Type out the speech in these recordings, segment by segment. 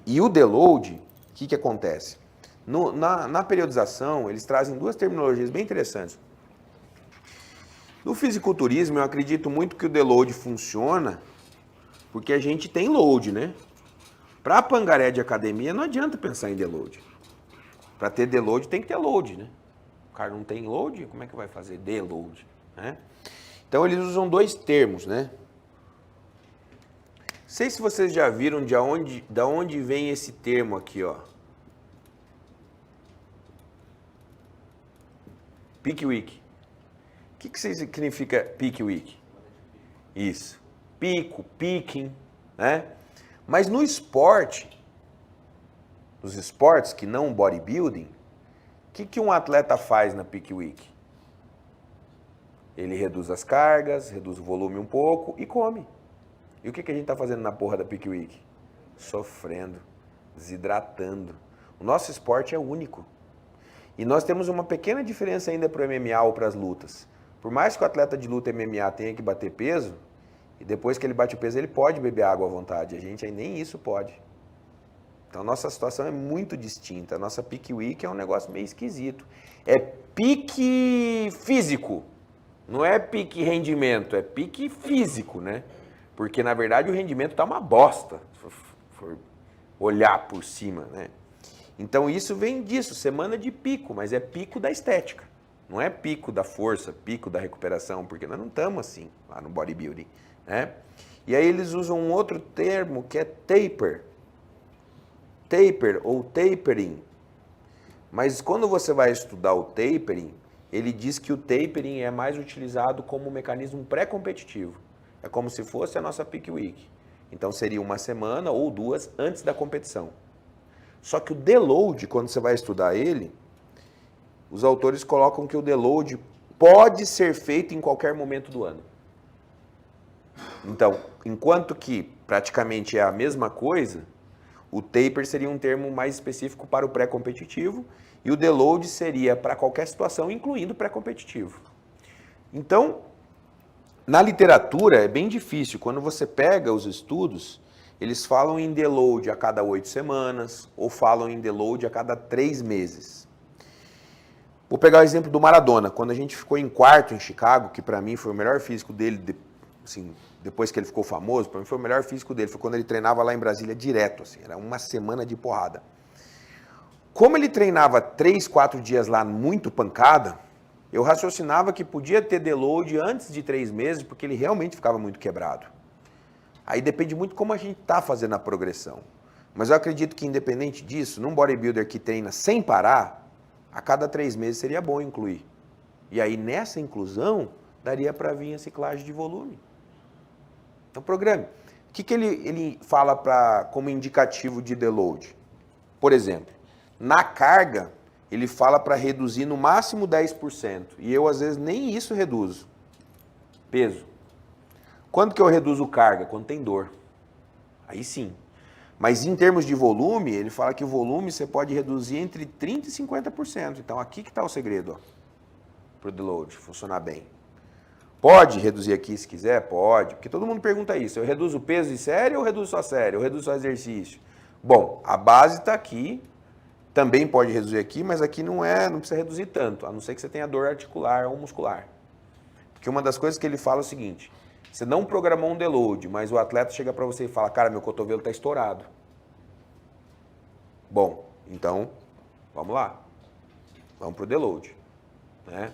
E o deload, o que acontece? Na periodização, eles trazem duas terminologias bem interessantes. No fisiculturismo, eu acredito muito que o deload funciona porque a gente tem load, né? Para pangaré de academia, não adianta pensar em deload. Para ter deload, tem que ter load, né? O cara não tem load, como é que vai fazer deload, né? Então, eles usam dois termos, né? Não sei se vocês já viram da onde vem esse termo aqui, ó. Peak week. O que significa peak week? Isso. Pico, peaking, né? Mas no esporte, nos esportes que não bodybuilding, o que um atleta faz na peak week? Ele reduz as cargas, reduz o volume um pouco e come. E o que a gente está fazendo na porra da peak week? Sofrendo, desidratando. O nosso esporte é único. E nós temos uma pequena diferença ainda para o MMA ou para as lutas. Por mais que o atleta de luta MMA tenha que bater peso, e depois que ele bate o peso, ele pode beber água à vontade. A gente aí nem isso pode. Então, a nossa situação é muito distinta. A nossa peak week é um negócio meio esquisito. É pique físico. Não é pique rendimento, é pique físico, né? Porque, na verdade, o rendimento tá uma bosta, se for olhar por cima, né? Então, isso vem disso, semana de pico, mas é pico da estética. Não é pico da força, pico da recuperação, porque nós não estamos assim lá no bodybuilding, né? E aí eles usam um outro termo que é taper. Taper ou tapering. Mas quando você vai estudar o tapering, ele diz que o tapering é mais utilizado como um mecanismo pré-competitivo. É como se fosse a nossa peak week. Então seria uma semana ou duas antes da competição. Só que o deload, quando você vai estudar ele, os autores colocam que o deload pode ser feito em qualquer momento do ano. Então, enquanto que praticamente é a mesma coisa, o taper seria um termo mais específico para o pré-competitivo e o deload seria para qualquer situação, incluindo pré-competitivo. Então, na literatura é bem difícil. Quando você pega os estudos, eles falam em deload a cada 8 semanas ou falam em deload a cada 3 meses. Vou pegar o exemplo do Maradona. Quando a gente ficou em quarto em Chicago, que para mim foi o melhor físico dele, assim, depois que ele ficou famoso, para mim foi o melhor físico dele. Foi quando ele treinava lá em Brasília direto, assim, era uma semana de porrada. Como ele treinava 3, 4 dias lá muito pancada, eu raciocinava que podia ter deload antes de 3 meses, porque ele realmente ficava muito quebrado. Aí depende muito como a gente está fazendo a progressão. Mas eu acredito que independente disso, num bodybuilder que treina sem parar, a cada 3 meses seria bom incluir. E aí nessa inclusão, daria para vir a ciclagem de volume. Então programe. O que ele fala como indicativo de deload? Por exemplo, na carga, ele fala para reduzir no máximo 10%. E eu, às vezes, nem isso reduzo. Peso. Quando que eu reduzo carga? Quando tem dor. Aí sim. Mas em termos de volume, ele fala que o volume você pode reduzir entre 30% e 50%. Então aqui que está o segredo para o deload funcionar bem. Pode reduzir aqui se quiser? Pode. Porque todo mundo pergunta isso. Eu reduzo o peso de série ou reduzo só série? Eu reduzo só exercício? Bom, a base está aqui. Também pode reduzir aqui, mas aqui não precisa reduzir tanto, a não ser que você tenha dor articular ou muscular. Porque uma das coisas que ele fala é o seguinte, você não programou um deload, mas o atleta chega para você e fala, cara, meu cotovelo está estourado. Bom, então, vamos lá. Vamos para o deload. Né?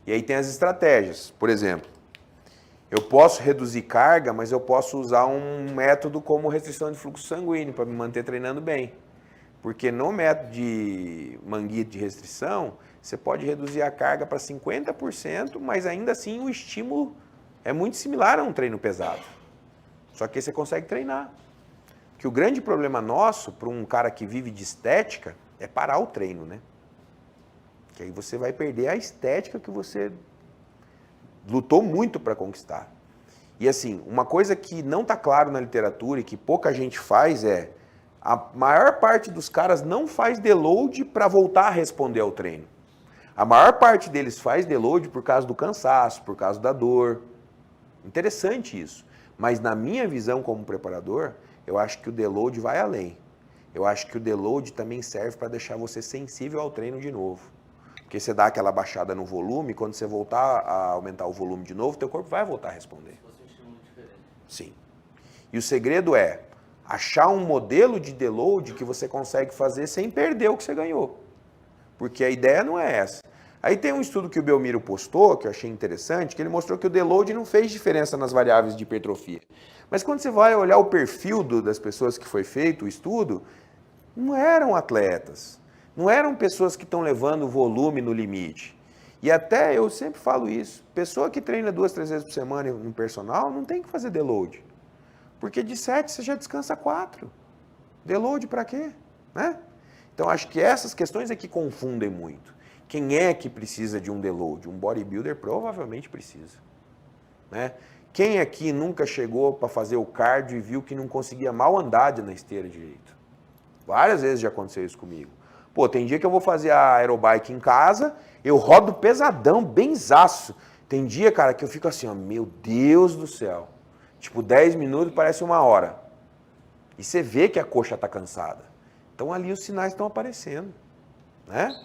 E aí tem as estratégias. Por exemplo, eu posso reduzir carga, mas eu posso usar um método como restrição de fluxo sanguíneo para me manter treinando bem. Porque no método de manguito de restrição, você pode reduzir a carga para 50%, mas ainda assim o estímulo é muito similar a um treino pesado. Só que aí você consegue treinar. Que o grande problema nosso, para um cara que vive de estética, é parar o treino, né? Que aí você vai perder a estética que você lutou muito para conquistar. E assim, uma coisa que não está claro na literatura e que pouca gente faz é a maior parte dos caras não faz deload para voltar a responder ao treino. A maior parte deles faz deload por causa do cansaço, por causa da dor. Interessante isso. Mas na minha visão como preparador, eu acho que o deload vai além. Eu acho que o deload também serve para deixar você sensível ao treino de novo. Porque você dá aquela baixada no volume, quando você voltar a aumentar o volume de novo, teu corpo vai voltar a responder. Sim. E o segredo é achar um modelo de deload que você consegue fazer sem perder o que você ganhou. Porque a ideia não é essa. Aí tem um estudo que o Belmiro postou, que eu achei interessante, que ele mostrou que o deload não fez diferença nas variáveis de hipertrofia. Mas quando você vai olhar o perfil das pessoas que foi feito o estudo, não eram atletas, não eram pessoas que estão levando volume no limite. E até eu sempre falo isso, pessoa que treina 2, 3 vezes por semana no personal não tem que fazer deload. Porque de 7 você já descansa 4. Deload para quê? Né? Então acho que essas questões é que confundem muito. Quem é que precisa de um deload? Um bodybuilder provavelmente precisa. Né? Quem aqui nunca chegou para fazer o cardio e viu que não conseguia mal andar na esteira direito? Várias vezes já aconteceu isso comigo. Pô, tem dia que eu vou fazer a aerobike em casa, eu rodo pesadão, benzaço. Tem dia, cara, que eu fico assim, ó, meu Deus do céu. Tipo, 10 minutos parece 1 hora. E você vê que a coxa está cansada. Então ali os sinais estão aparecendo, né?